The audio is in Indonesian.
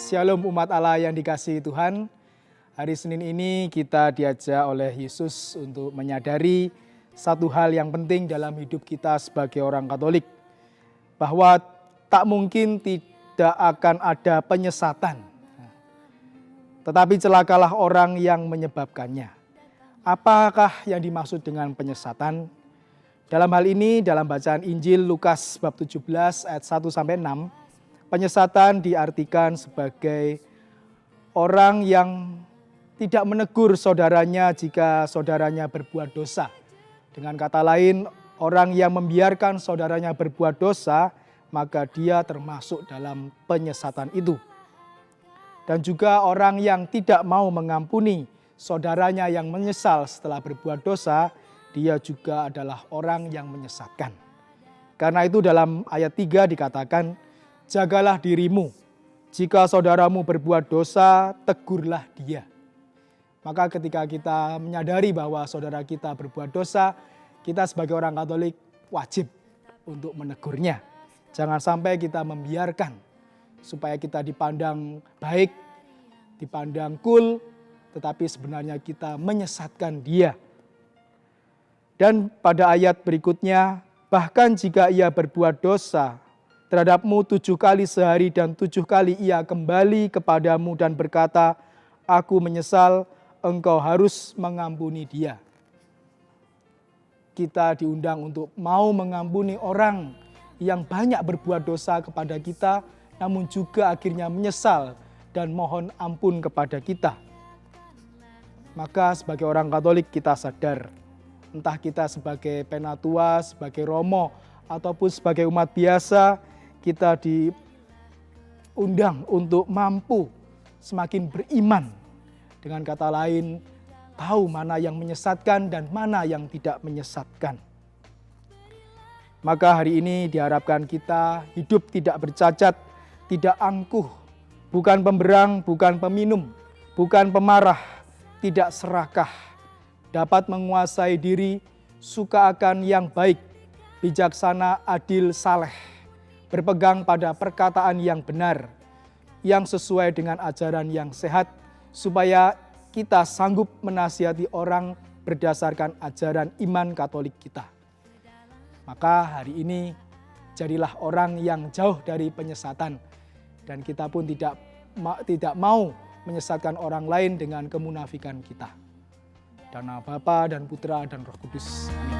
Shalom umat Allah yang dikasihi Tuhan. Hari Senin ini kita diajak oleh Yesus untuk menyadari satu hal yang penting dalam hidup kita sebagai orang Katolik. Bahwa tak mungkin tidak akan ada penyesatan. Tetapi celakalah orang yang menyebabkannya. Apakah yang dimaksud dengan penyesatan? Dalam hal ini, dalam bacaan Injil Lukas bab 17 ayat 1-6, penyesatan diartikan sebagai orang yang tidak menegur saudaranya jika saudaranya berbuat dosa. Dengan kata lain, orang yang membiarkan saudaranya berbuat dosa, maka dia termasuk dalam penyesatan itu. Dan juga orang yang tidak mau mengampuni saudaranya yang menyesal setelah berbuat dosa, dia juga adalah orang yang menyesatkan. Karena itu dalam ayat 3 dikatakan, jagalah dirimu, jika saudaramu berbuat dosa, tegurlah dia. Maka ketika kita menyadari bahwa saudara kita berbuat dosa, kita sebagai orang Katolik wajib untuk menegurnya. Jangan sampai kita membiarkan supaya kita dipandang baik, dipandang cool, tetapi sebenarnya kita menyesatkan dia. Dan pada ayat berikutnya, bahkan jika ia berbuat dosa terhadapmu 7 kali sehari dan 7 kali ia kembali kepadamu dan berkata, aku menyesal, engkau harus mengampuni dia. Kita diundang untuk mau mengampuni orang yang banyak berbuat dosa kepada kita, namun juga akhirnya menyesal dan mohon ampun kepada kita. Maka sebagai orang Katolik kita sadar, entah kita sebagai penatua, sebagai romo, ataupun sebagai umat biasa, kita diundang untuk mampu semakin beriman. Dengan kata lain, tahu mana yang menyesatkan dan mana yang tidak menyesatkan. Maka hari ini diharapkan kita hidup tidak bercacat, tidak angkuh, bukan pemberang, bukan peminum, bukan pemarah, tidak serakah, dapat menguasai diri, suka akan yang baik, bijaksana, adil, saleh, berpegang pada perkataan yang benar, yang sesuai dengan ajaran yang sehat, supaya kita sanggup menasihati orang berdasarkan ajaran iman Katolik kita. Maka hari ini jadilah orang yang jauh dari penyesatan, dan kita pun tidak mau menyesatkan orang lain dengan kemunafikan kita. Dan nama Bapa dan Putra dan Roh Kudus. Amin.